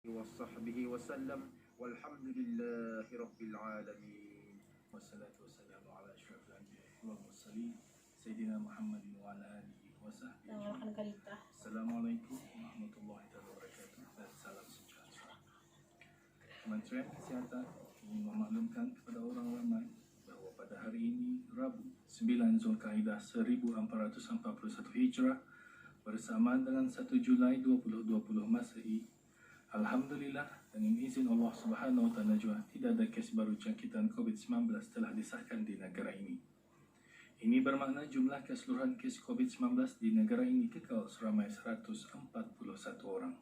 وصحبه وسلم والحمد لله رب العالمين والصلاة والسلام على أشرف الأنبياء والمرسلين سيدنا محمد وعلى آله وصحبه أجمعين. Assalamualaikum warahmatullahi wabarakatuh dan salam sejahtera. Kementerian Kesihatan ingin memaklumkan kepada orang ramai bahawa pada hari ini Rabu 9 Zulkaidah 1441 Hijrah bersamaan dengan 1 Julai 2020 Masehi, Alhamdulillah, dengan izin Allah Subhanahu Wa Taala juga tidak ada kes baru jangkitan COVID-19 telah disahkan di negara ini. Ini bermakna jumlah keseluruhan kes COVID-19 di negara ini kekal seramai 141 orang.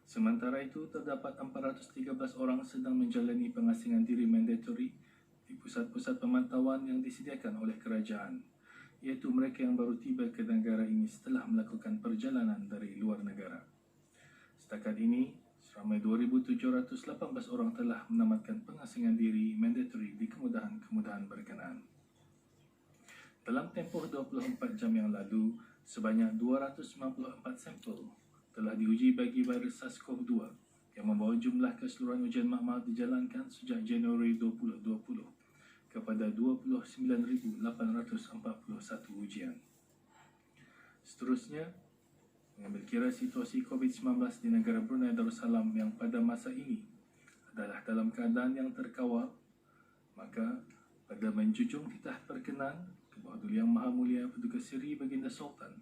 Sementara itu, terdapat 413 orang sedang menjalani pengasingan diri mandatori di pusat-pusat pemantauan yang disediakan oleh kerajaan, iaitu mereka yang baru tiba ke negara ini setelah melakukan perjalanan dari luar negara. Setakat ini, seramai 2,718 orang telah menamatkan pengasingan diri mandatori di kemudahan-kemudahan berkenaan. Dalam tempoh 24 jam yang lalu, sebanyak 294 sampel telah diuji bagi virus SARS-CoV-2 yang membawa jumlah keseluruhan ujian makmal dijalankan sejak Januari 2020 kepada 29,841 ujian. Seterusnya, mengambil kira situasi COVID-19 di negara Brunei Darussalam yang pada masa ini adalah dalam keadaan yang terkawal, maka pada menjunjung titah perkenan Kepada Yang Maha Mulia Paduka Seri Baginda Sultan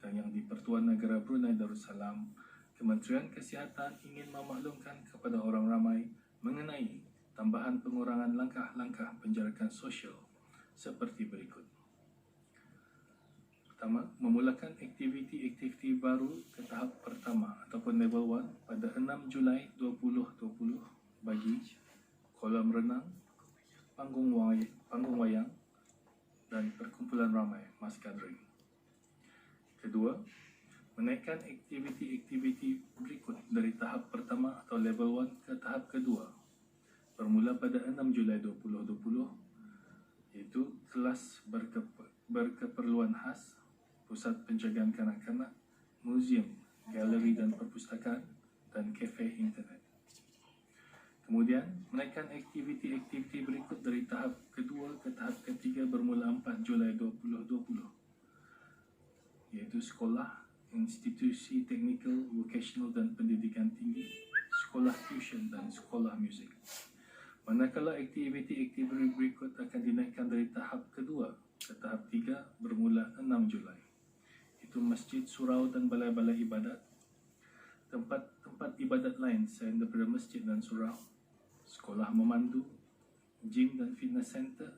dan Yang di-Pertuan Negara Brunei Darussalam, Kementerian Kesihatan ingin memaklumkan kepada orang ramai mengenai tambahan pengurangan langkah-langkah penjarakan sosial seperti berikut. Pertama, memulakan aktiviti-aktiviti baru ke tahap pertama ataupun level 1 pada 6 Julai 2020 bagi kolam renang, panggung wayang dan perkumpulan ramai mass gathering. Kedua, menaikkan aktiviti-aktiviti berikut dari tahap pertama atau level 1 ke tahap kedua bermula pada 6 Julai 2020, iaitu kelas berkeperluan khas, pusat penjagaan kanak-kanak, muzium, galeri dan perpustakaan, dan kafe internet. Kemudian, menaikkan aktiviti-aktiviti berikut dari tahap kedua ke tahap ketiga bermula 4 Julai 2020, iaitu sekolah, institusi teknikal, vocational dan pendidikan tinggi, sekolah tuition dan sekolah muzik. Manakala aktiviti-aktiviti berikut akan dinaikkan dari tahap kedua ke tahap 3 bermula 6 Julai. Itu masjid, surau dan balai-balai ibadat, tempat-tempat ibadat lain selain daripada masjid dan surau, sekolah memandu, gym dan fitness center,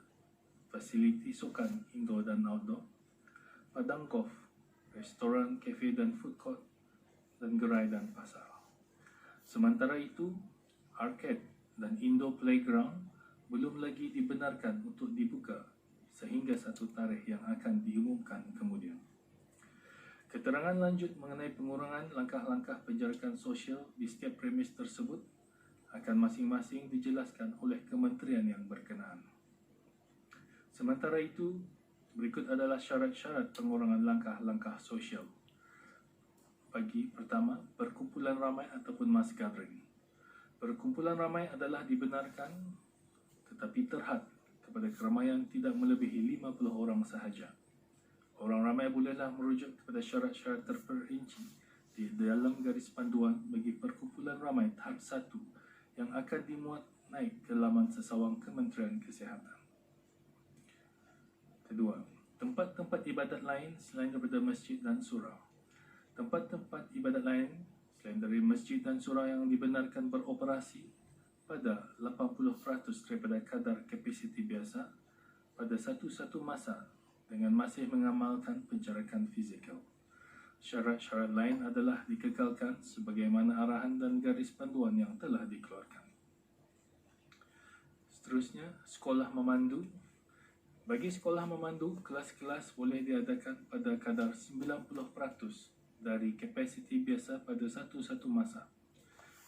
fasiliti sukan indoor dan outdoor, padang golf, restoran, kafe dan food court, dan gerai dan pasar. Sementara itu, arcade dan indoor playground belum lagi dibenarkan untuk dibuka sehingga satu tarikh yang akan diumumkan kemudian. Keterangan lanjut mengenai pengurangan langkah-langkah penjarakan sosial di setiap premis tersebut akan masing-masing dijelaskan oleh kementerian yang berkenaan. Sementara itu, berikut adalah syarat-syarat pengurangan langkah-langkah sosial. Bagi pertama, perkumpulan ramai ataupun mass gathering. Perkumpulan ramai adalah dibenarkan tetapi terhad kepada keramaian tidak melebihi 50 orang sahaja. Orang ramai bolehlah merujuk kepada syarat-syarat terperinci di dalam garis panduan bagi perkumpulan ramai tahap 1 yang akan dimuat naik ke laman sesawang Kementerian Kesihatan. Kedua, tempat-tempat ibadat lain selain daripada masjid dan surau. Tempat-tempat ibadat lain selain dari masjid dan surau yang dibenarkan beroperasi pada 80% daripada kadar kapasiti biasa pada satu-satu masa dengan masih mengamalkan penjarakan fizikal. Syarat-syarat lain adalah dikekalkan sebagaimana arahan dan garis panduan yang telah dikeluarkan. Seterusnya, sekolah memandu. Bagi sekolah memandu, kelas-kelas boleh diadakan pada kadar 90% dari kapasiti biasa pada satu-satu masa.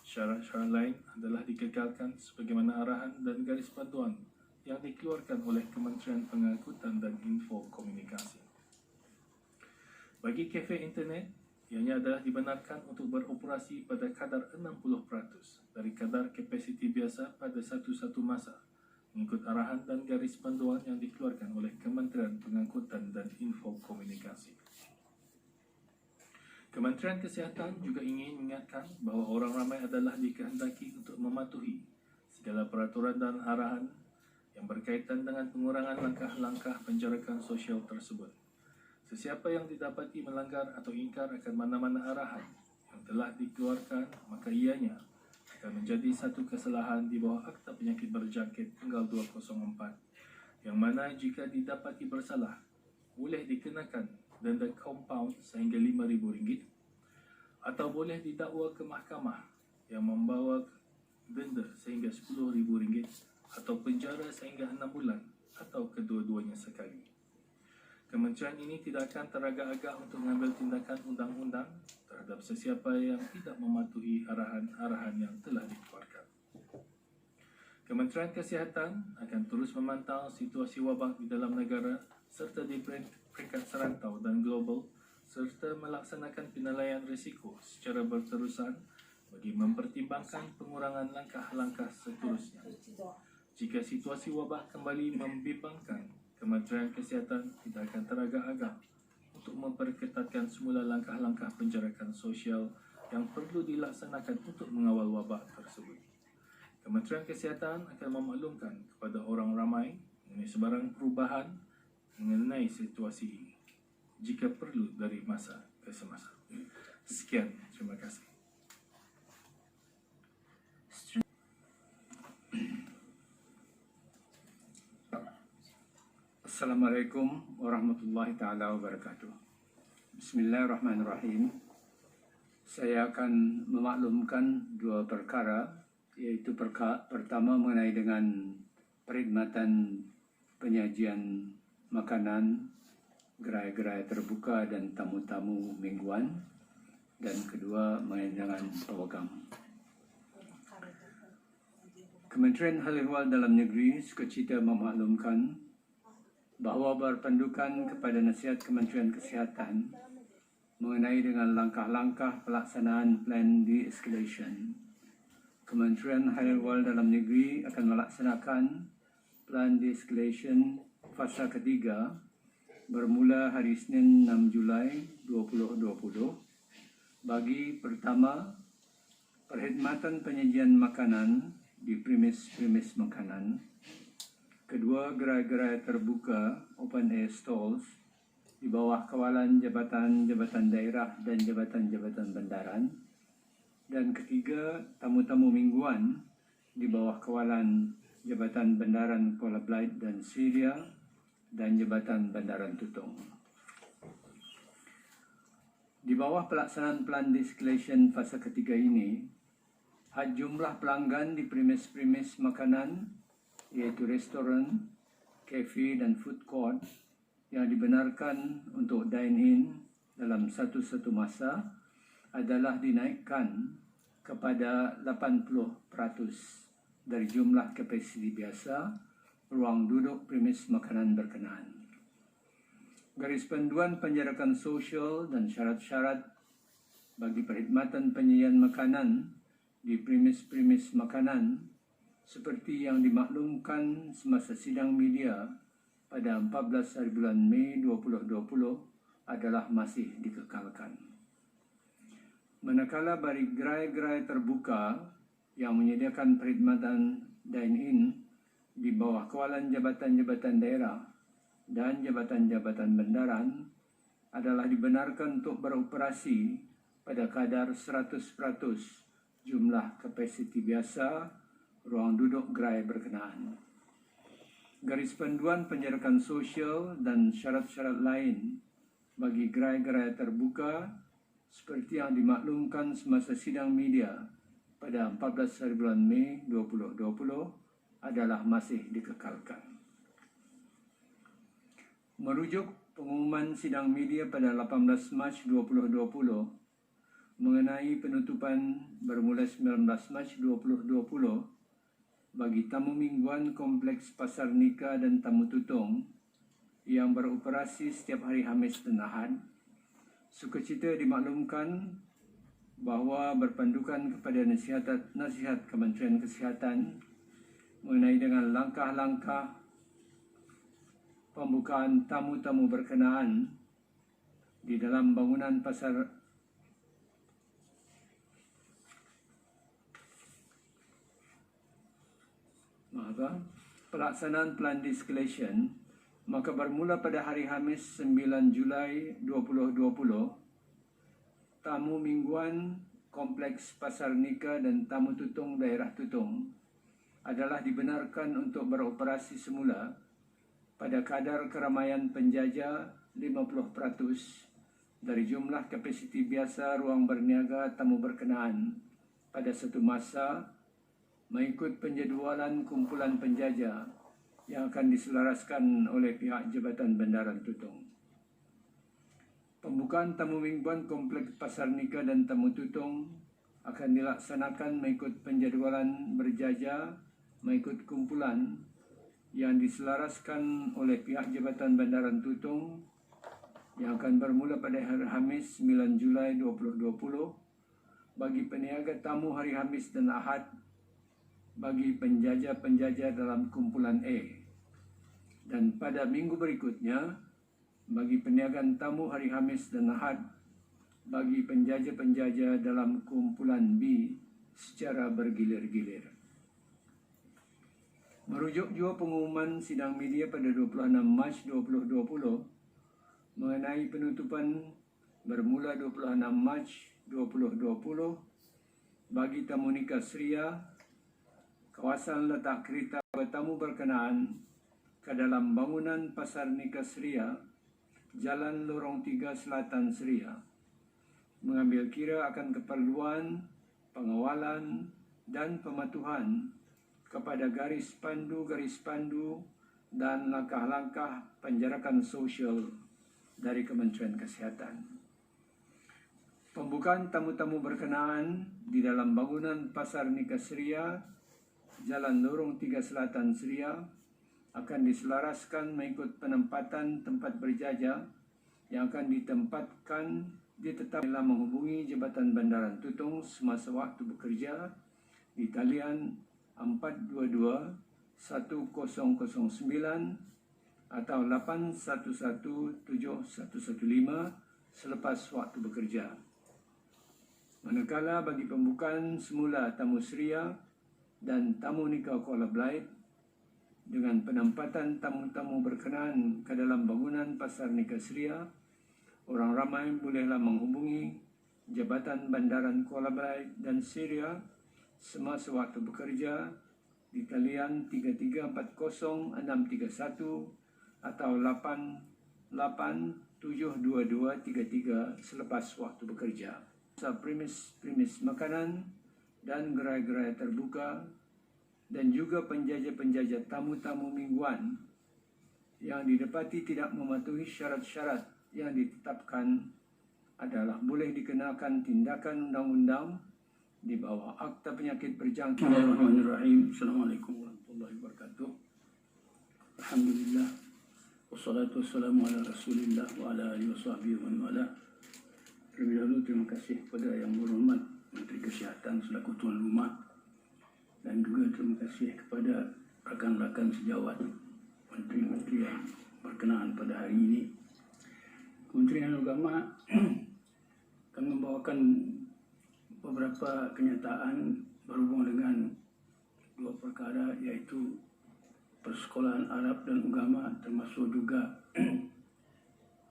Syarat-syarat lain adalah dikekalkan sebagaimana arahan dan garis panduan yang dikeluarkan oleh Kementerian Pengangkutan dan Info Komunikasi. Bagi kafe internet, Ianya adalah dibenarkan untuk beroperasi pada kadar 60% dari kadar kapasiti biasa pada satu-satu masa, mengikut arahan dan garis panduan yang dikeluarkan oleh Kementerian Pengangkutan dan Info Komunikasi. Kementerian Kesihatan juga ingin mengingatkan bahawa orang ramai adalah dikehendaki untuk mematuhi segala peraturan dan arahan yang berkaitan dengan pengurangan langkah-langkah penjarakan sosial tersebut. Sesiapa yang didapati melanggar atau ingkar akan mana-mana arahan yang telah dikeluarkan, maka ianya akan menjadi satu kesalahan di bawah Akta Penyakit Berjangkit tanggal 204, yang mana jika didapati bersalah, boleh dikenakan denda kompaun sehingga RM5,000 atau boleh didakwa ke mahkamah yang membawa denda sehingga RM10,000 atau penjara sehingga 6 bulan atau kedua-duanya sekali. Kementerian ini tidak akan teragak-agak untuk mengambil tindakan undang-undang terhadap sesiapa yang tidak mematuhi arahan-arahan yang telah dikeluarkan. Kementerian Kesihatan akan terus memantau situasi wabak di dalam negara serta di peringkat serantau dan global, serta melaksanakan penilaian risiko secara berterusan bagi mempertimbangkan pengurangan langkah-langkah seterusnya. Jika situasi wabak kembali membimbangkan, Kementerian Kesihatan tidak akan teragak-agak untuk memperketatkan semula langkah-langkah penjarakan sosial yang perlu dilaksanakan untuk mengawal wabak tersebut. Kementerian Kesihatan akan memaklumkan kepada orang ramai mengenai sebarang perubahan mengenai situasi ini jika perlu dari masa ke semasa. Sekian, terima kasih. Assalamualaikum warahmatullahi taala wabarakatuh. Bismillahirrahmanirrahim. Saya akan memaklumkan dua perkara, iaitu pertama mengenai dengan perkhidmatan penyajian makanan, gerai-gerai terbuka dan tamu-tamu mingguan, dan kedua mengenai dengan pawagam. Kementerian Hal Ehwal Dalam Negeri sukacita memaklumkan bahawa berpandukan kepada nasihat Kementerian Kesihatan mengenai dengan langkah-langkah pelaksanaan plan de-escalation, Kementerian Hal Ehwal Dalam Negeri akan melaksanakan plan de-escalation fasa ketiga bermula hari Isnin 6 Julai 2020 bagi pertama, perkhidmatan penyajian makanan di premis-premis makanan; kedua, gerai-gerai terbuka open air stalls di bawah kawalan jabatan-jabatan daerah dan jabatan-jabatan bandaran; dan ketiga, tamu-tamu mingguan di bawah kawalan Jabatan Bandaran Kuala Belait dan Syria dan Jabatan Bandaran Tutong. Di bawah pelaksanaan plan de-escalation fasa ketiga ini, jumlah pelanggan di premis-premis makanan, iaitu restoran, kafe dan food court yang dibenarkan untuk dine-in dalam satu-satu masa adalah dinaikkan kepada 80% dari jumlah kapasiti biasa ruang duduk premis makanan berkenaan. Garis panduan penjarakan sosial dan syarat-syarat bagi perkhidmatan penyajian makanan di premis-premis makanan seperti yang dimaklumkan semasa sidang media pada 14 hari bulan Mei 2020 adalah masih dikekalkan. Manakala bagi gerai-gerai terbuka yang menyediakan perkhidmatan dine-in di bawah kawalan jabatan-jabatan daerah dan jabatan-jabatan bandaran adalah dibenarkan untuk beroperasi pada kadar 100% jumlah kapasiti biasa ruang duduk gerai berkenaan. Garis panduan penjarakan sosial dan syarat-syarat lain bagi gerai-gerai terbuka seperti yang dimaklumkan semasa sidang media pada 14 hari bulan Mei 2020 adalah masih dikekalkan. Merujuk pengumuman sidang media pada 18 Mac 2020 mengenai penutupan bermula 19 Mac 2020 bagi tamu mingguan Kompleks Pasar Nika dan Tamu Tutong yang beroperasi setiap hari Khamis dan Ahad, Sukacita dimaklumkan bahawa berpandukan kepada nasihat Kementerian Kesihatan mengenai dengan langkah-langkah pembukaan tamu-tamu berkenaan di dalam bangunan pelaksanaan plan de-escalation, maka bermula pada hari Khamis 9 Julai 2020, tamu mingguan Kompleks Pasar Nika dan tamu Tutong Daerah Tutong adalah dibenarkan untuk beroperasi semula pada kadar keramaian penjaja 50% dari jumlah kapasiti biasa ruang berniaga tamu berkenaan pada satu masa mengikut penjadualan kumpulan penjaja yang akan diselaraskan oleh pihak Jabatan Bandaran Tutong. Pembukaan tamu mingguan Kompleks Pasar Nika dan tamu Tutong akan dilaksanakan mengikut penjadualan berjaja mengikut kumpulan yang diselaraskan oleh pihak Jabatan Bandaran Tutong yang akan bermula pada hari Khamis 9 Julai 2020 bagi peniaga tamu hari Khamis dan Ahad bagi penjaja-penjaja dalam kumpulan A, dan pada minggu berikutnya bagi peniagaan tamu hari Khamis dan Ahad bagi penjaja-penjaja dalam kumpulan B secara bergilir-gilir. Merujuk jua pengumuman sidang media pada 26 Mac 2020 mengenai penutupan bermula 26 Mac 2020 bagi tamu nikah Seria, kawasan letak kereta bertamu berkenaan ke dalam bangunan Pasar Nika Seria, Jalan Lorong 3 Selatan Seria, mengambil kira akan keperluan, pengawalan dan pematuhan kepada garis pandu dan langkah-langkah penjarakan sosial dari Kementerian Kesihatan. Pembukaan tamu-tamu berkenaan di dalam bangunan Pasar Nika Seria, Jalan Lorong 3 Selatan Seria akan diselaraskan mengikut penempatan tempat berjaja yang akan ditetap dalam menghubungi Jabatan Bandaran Tutong semasa waktu bekerja di talian 422 1009 atau 811 7115 selepas waktu bekerja. Manakala bagi pembukaan semula tamu Seria dan tamu nikah Kuala Belait dengan penempatan tamu-tamu berkenaan ke dalam bangunan Pasar Nika Seria, orang ramai bolehlah menghubungi Jabatan Bandaran Kuala Belait dan Seria semasa waktu bekerja di talian 3340-631 atau 88722233 selepas waktu bekerja. Premis makanan dan gerai-gerai terbuka dan juga penjaja-penjaja tamu-tamu mingguan yang didapati tidak mematuhi syarat-syarat yang ditetapkan adalah boleh dikenakan tindakan undang-undang di bawah Akta Penyakit Berjangkit. Bismillahirrahmanirrahim. Assalamualaikum warahmatullahi wabarakatuh. Alhamdulillah. Wassalatu wassalamu ala Rasulillah wa ala alihi wasahbihi wa man wala. Terlebih dahulu terima kasih kepada Yang Berhormat Menteri Kesihatan selaku tuan rumah, dan juga terima kasih kepada rakan-rakan sejawat menteri-menteri yang berkenaan pada hari ini. Kementerian Agama akan membawakan beberapa kenyataan berhubung dengan dua perkara, iaitu Persekolahan Arab dan Agama, termasuk juga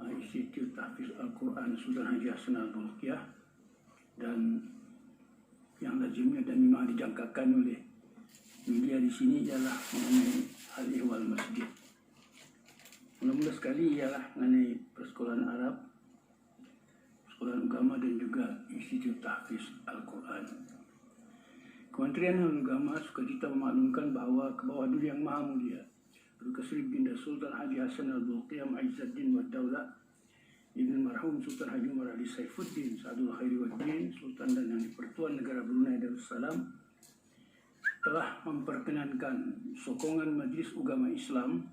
Institut Tahfiz Al-Quran Sultan Haji Hassan Al-Bolkiah, dan yang lazimnya dan memang dijangkakan oleh media di sini ialah mengenai hal ihwal masjid. Mula-mula sekali ialah mengenai Persekolahan Arab, Persekolahan Agama dan juga Institut Tahfiz Al-Quran. Kementerian Agama sukacita memaklumkan bahawa ke bawah Duli Yang Maha Mulia Duka Seri Baginda Sultan Haji Hassan Al-Bolkiah Mu'izzuddin wa Daulah Ibn Marhum Sultan Haji Umar Ali Saifuddin Sa'adul Khairi Waddin Sultan dan Yang di-Pertuan Negara Brunei Darussalam telah memperkenankan sokongan Majlis Ugama Islam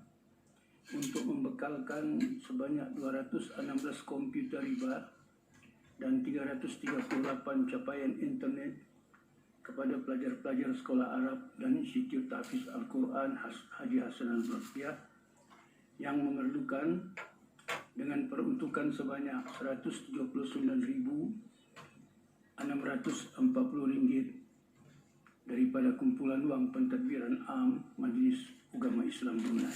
untuk membekalkan sebanyak 216 komputer riba dan 338 capaian internet kepada pelajar-pelajar Sekolah Arab dan Institut Tahfiz Al-Quran Haji Hassanal Bolkiah yang memerlukan dengan peruntukan sebanyak Rp179.640 daripada kumpulan wang pentadbiran am Majlis Ugama Islam Brunei.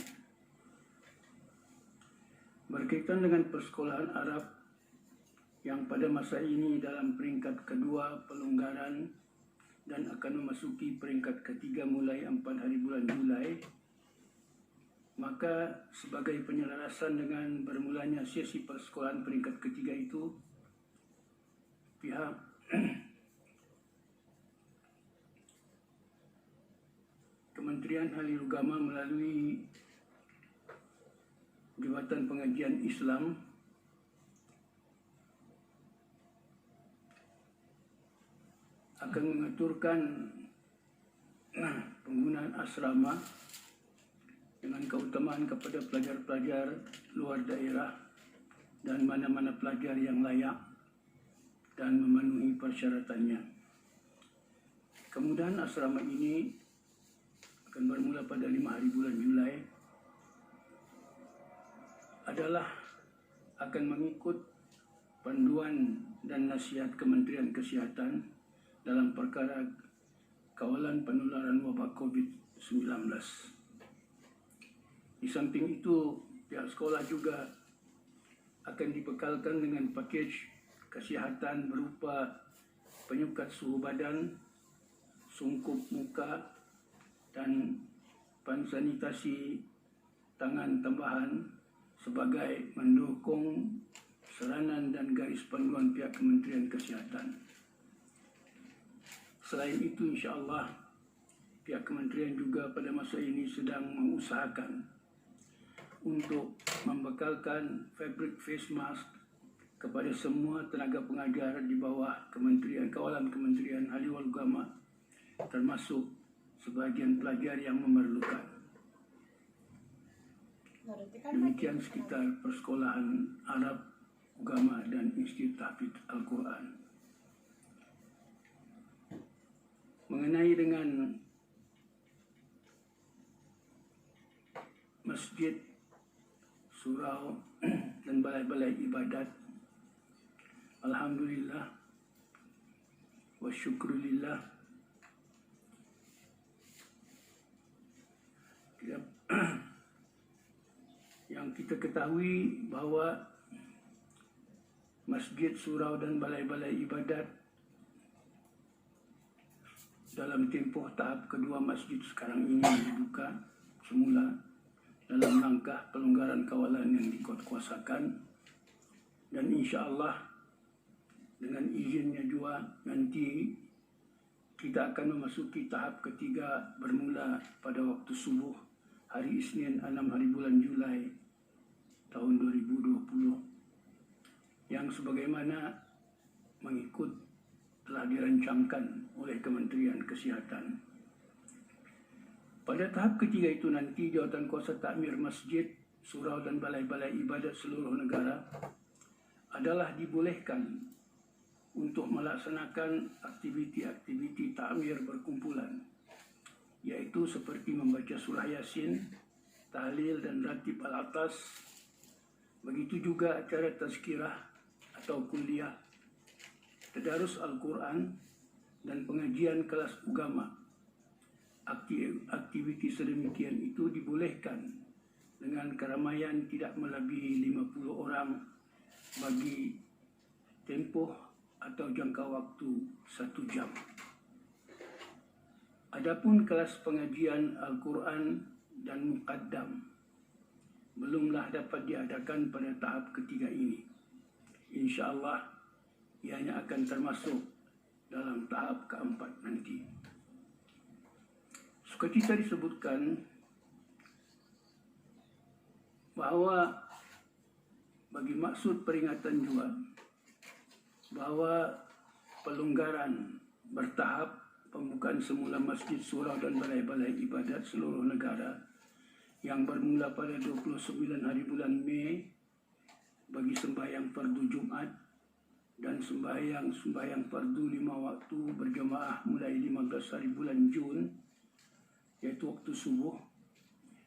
Berkaitan dengan persekolahan Arab yang pada masa ini dalam peringkat kedua pelonggaran dan akan memasuki peringkat ketiga mulai 4 hari bulan Julai, maka sebagai penyelarasan dengan bermulanya sesi persekolahan peringkat ketiga itu, pihak Kementerian Ahli Agama melalui Jabatan Pengajian Islam akan mengaturkan penggunaan asrama dengan keutamaan kepada pelajar-pelajar luar daerah dan mana-mana pelajar yang layak dan memenuhi persyaratannya. Kemudahan asrama ini akan bermula pada 5 hari bulan Julai adalah akan mengikut panduan dan nasihat Kementerian Kesihatan dalam perkara kawalan penularan wabak COVID-19. Di samping itu, pihak sekolah juga akan dibekalkan dengan pakej kesihatan berupa penyukat suhu badan, sungkup muka, dan pansanitasi tangan tambahan sebagai mendukung seranan dan garis panduan pihak Kementerian Kesihatan. Selain itu, insya-Allah, pihak kementerian juga pada masa ini sedang mengusahakan untuk membekalkan fabric face mask kepada semua tenaga pengajar di bawah kawalan Kementerian Ahli Agama, termasuk sebahagian pelajar yang memerlukan. Demikian sekitar persekolahan Arab, Agama dan Institut Tahfiz Al-Quran. Mengenai dengan masjid, surau dan balai-balai ibadat, alhamdulillah wa syukrulillah, yang kita ketahui bahawa masjid, surau dan balai-balai ibadat dalam tempoh tahap kedua masjid sekarang ini dibuka semula dalam langkah pelonggaran kawalan yang dikuatkuasakan, dan insya-Allah dengan izinnya juga nanti kita akan memasuki tahap ketiga bermula pada waktu subuh hari Isnin 6 hari bulan Julai tahun 2020 yang sebagaimana mengikut telah dirancangkan oleh Kementerian Kesihatan. Pada tahap ketiga itu nanti jawatan kuasa takmir masjid, surau dan balai-balai ibadat seluruh negara adalah dibolehkan untuk melaksanakan aktiviti-aktiviti takmir berkumpulan, yaitu seperti membaca surah Yasin, tahlil dan ratib al-atas, begitu juga acara tazkirah atau kuliah, tadarus Al-Quran dan pengajian kelas agama. Aktiviti sedemikian itu dibolehkan dengan keramaian tidak melebihi 50 orang bagi tempoh atau jangka waktu 1 jam. Adapun kelas pengajian Al-Quran dan Muqaddam belumlah dapat diadakan pada tahap ketiga ini. InsyaAllah ianya akan termasuk dalam tahap keempat nanti. Sukacita disebutkan bahawa bagi maksud peringatan juga bahawa pelonggaran bertahap pembukaan semula masjid, surau dan balai-balai ibadat seluruh negara yang bermula pada 29 hari bulan Mei bagi sembahyang fardu Jumat dan sembahyang fardu 5 waktu berjemaah mulai 15 hari bulan Jun, yaitu waktu subuh,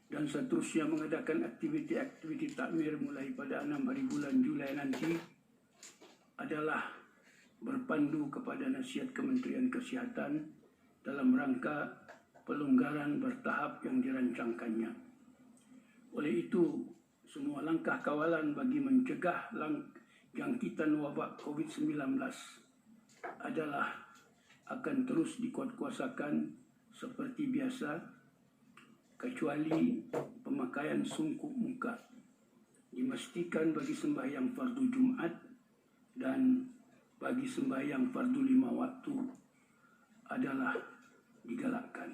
dan seterusnya mengadakan aktiviti-aktiviti takmir mulai pada 6 hari bulan Julai nanti adalah berpandu kepada nasihat Kementerian Kesihatan dalam rangka pelonggaran bertahap yang dirancangkannya. Oleh itu, semua langkah kawalan bagi mencegah jangkitan wabak COVID-19 adalah akan terus dikuatkuasakan seperti biasa, kecuali pemakaian sungkup muka dipastikan bagi sembahyang fardu Jumat dan bagi sembahyang fardu 5 waktu adalah digalakkan.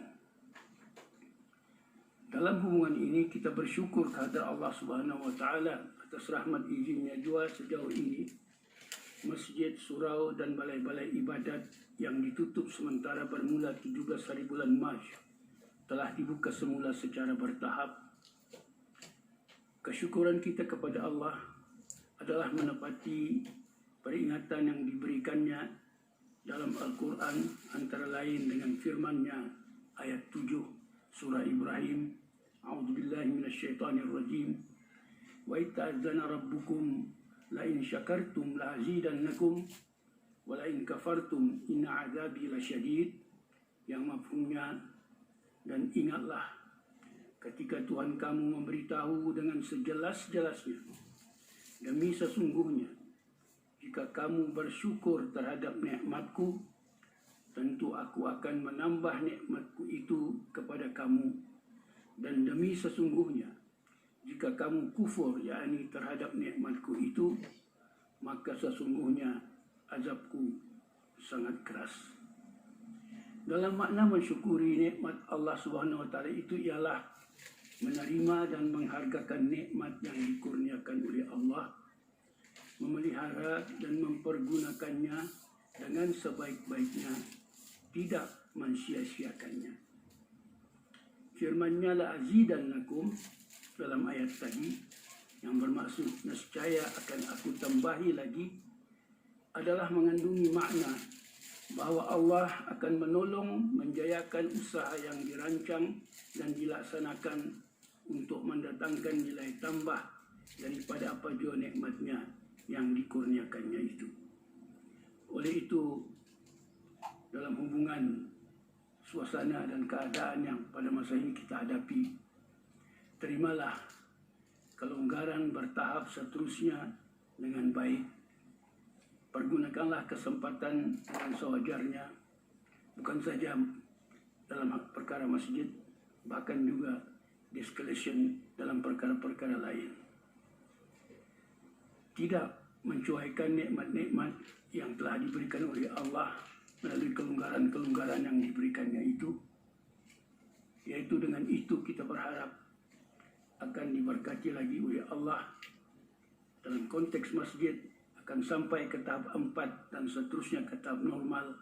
Dalam hubungan ini kita bersyukur kepada Allah Subhanahu wa taala atas rahmat izinnya jua sejauh ini masjid, surau dan balai-balai ibadat yang ditutup sementara bermula 17 hari bulan Mac telah dibuka semula secara bertahap. Kesyukuran kita kepada Allah adalah menepati peringatan yang diberikannya dalam Al-Quran, antara lain dengan firman-Nya ayat 7 surah Ibrahim, A'udzubillahi minasyaitonirrajim, wa ta'adzana rabbukum la in syakartum la azidannakum wa la in kafartum inna azabi lasyadid, yang mafhumnya, dan ingatlah ketika Tuhan kamu memberitahu dengan sejelas-jelasnya, demi sesungguhnya jika kamu bersyukur terhadap nikmatku, tentu aku akan menambah nikmatku itu kepada kamu, dan demi sesungguhnya jika kamu kufur, yakni terhadap nikmatku itu, maka sesungguhnya azabku sangat keras. Dalam makna mensyukuri nikmat Allah Subhanahu wa taala itu ialah menerima dan menghargakan nikmat yang dikurniakan oleh Allah, memelihara dan mempergunakannya dengan sebaik-baiknya, tidak mensia-siakannya. Firman-Nya la azidannakum dalam ayat tadi, yang bermaksud nescaya akan aku tambahi lagi, adalah mengandungi makna bahawa Allah akan menolong menjayakan usaha yang dirancang dan dilaksanakan untuk mendatangkan nilai tambah daripada apa jua nikmat-Nya yang dikurniakannya itu. Oleh itu, dalam hubungan suasana dan keadaan yang pada masa ini kita hadapi, terimalah kelonggaran bertahap seterusnya dengan baik. Pergunakanlah kesempatan dengan sewajarnya, bukan saja dalam perkara masjid, bahkan juga de-escalation dalam perkara-perkara lain. Tidak mencuaikan nikmat-nikmat yang telah diberikan oleh Allah melalui kelonggaran-kelonggaran yang diberikannya itu, yaitu dengan itu kita berharap akan diberkati lagi oleh Allah. Dalam konteks masjid akan sampai ke tahap 4 dan seterusnya ke tahap normal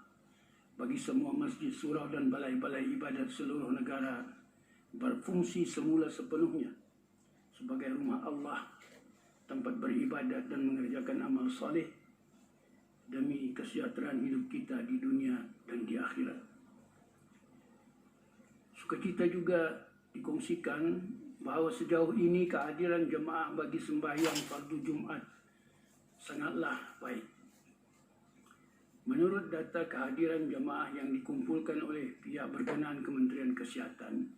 bagi semua masjid, surau dan balai-balai ibadat seluruh negara berfungsi semula sepenuhnya sebagai rumah Allah, tempat beribadat dan mengerjakan amal saleh demi kesejahteraan hidup kita di dunia dan di akhirat. Sukacita juga dikongsikan bahawa sejauh ini kehadiran jemaah bagi sembahyang fardu Jumat sangatlah baik. Menurut data kehadiran jemaah yang dikumpulkan oleh pihak berkenaan Kementerian Kesihatan,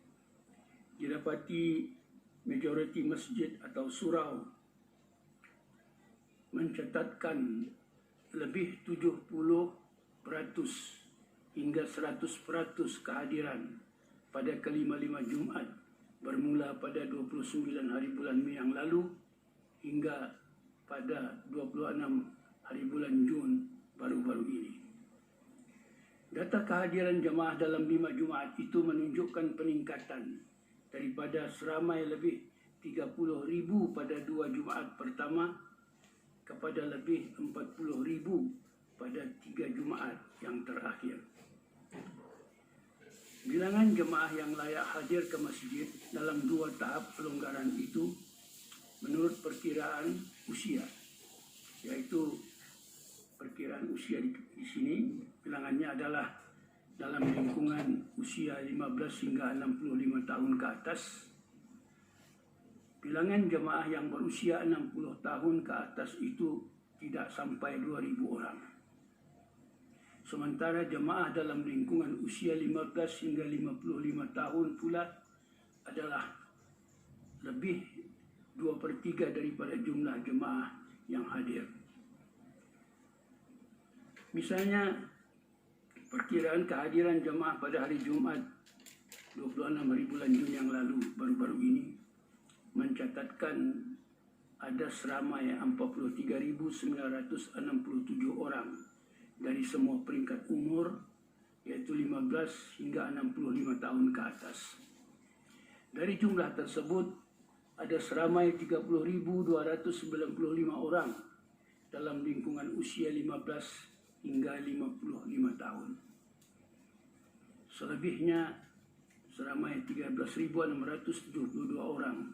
didapati majoriti masjid atau surau mencatatkan lebih 70% hingga 100% kehadiran pada kelima-lima Jumat bermula pada 29 hari bulan Mei yang lalu hingga pada 26 hari bulan Jun baru-baru ini. Data kehadiran jemaah dalam 5 Jumaat itu menunjukkan peningkatan daripada seramai lebih 30,000 pada 2 Jumaat pertama kepada lebih 40,000 pada 3 Jumaat yang terakhir. Bilangan jemaah yang layak hadir ke masjid dalam 2 tahap pelonggaran itu menurut perkiraan usia, yaitu perkiraan usia di sini, bilangannya adalah dalam lingkungan usia 15 hingga 65 tahun ke atas. Bilangan jemaah yang berusia 60 tahun ke atas itu tidak sampai 2.000 orang. Sementara jemaah dalam lingkungan usia 15 hingga 55 tahun pula adalah lebih 2/3 daripada jumlah jemaah yang hadir. Misalnya, perkiraan kehadiran jemaah pada hari Jumat 26 hari bulan Jun yang lalu, baru-baru ini, mencatatkan ada seramai 43.967 orang dari semua peringkat umur, yaitu 15 hingga 65 tahun ke atas. Dari jumlah tersebut, ada seramai 30.295 orang dalam lingkungan usia 15 hingga 55 tahun. Selebihnya, seramai 13.672 orang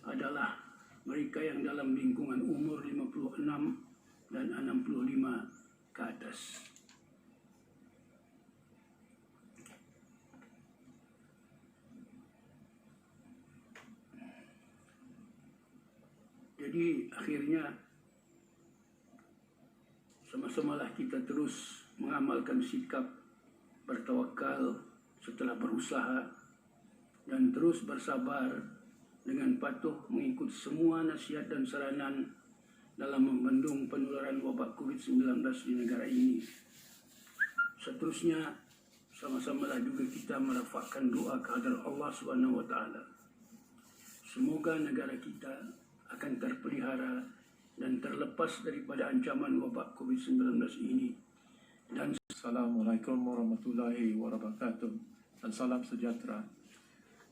adalah mereka yang dalam lingkungan umur 56 dan 65 ke atas. Jadi akhirnya sama-samalah kita terus mengamalkan sikap bertawakal setelah berusaha dan terus bersabar dengan patuh mengikut semua nasihat dan saranan dalam membendung penularan wabak COVID-19 di negara ini. Seterusnya, sama-samalah juga kita merafakkan doa kehadrat Allah SWT. Semoga negara kita akan terpelihara dan terlepas daripada ancaman wabak COVID-19 ini. Dan Assalamualaikum warahmatullahi wabarakatuh dan salam sejahtera.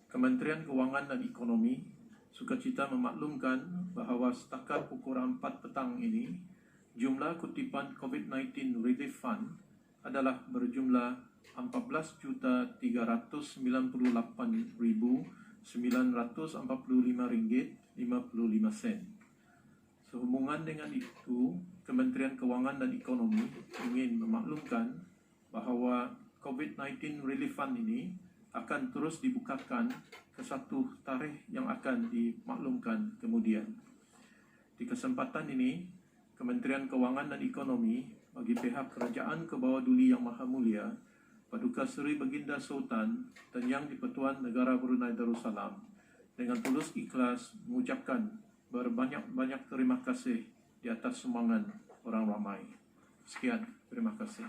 Kementerian Kewangan dan Ekonomi sukacita memaklumkan bahawa setakat pukul 4 petang ini, jumlah kutipan COVID-19 Relief Fund adalah berjumlah RM14,945,55. Sehubungan dengan itu, Kementerian Kewangan dan Ekonomi ingin memaklumkan bahawa COVID-19 Relief Fund ini akan terus dibukakan ke satu tarikh yang akan dimaklumkan kemudian. Di kesempatan ini, Kementerian Kewangan dan Ekonomi bagi pihak Kerajaan Kebawah-Duli Yang Maha Mulia, Paduka Seri Baginda Sultan dan Yang di-Pertuan Negara Brunei Darussalam dengan tulus ikhlas mengucapkan berbanyak-banyak terima kasih di atas sumbangan orang ramai. Sekian, terima kasih.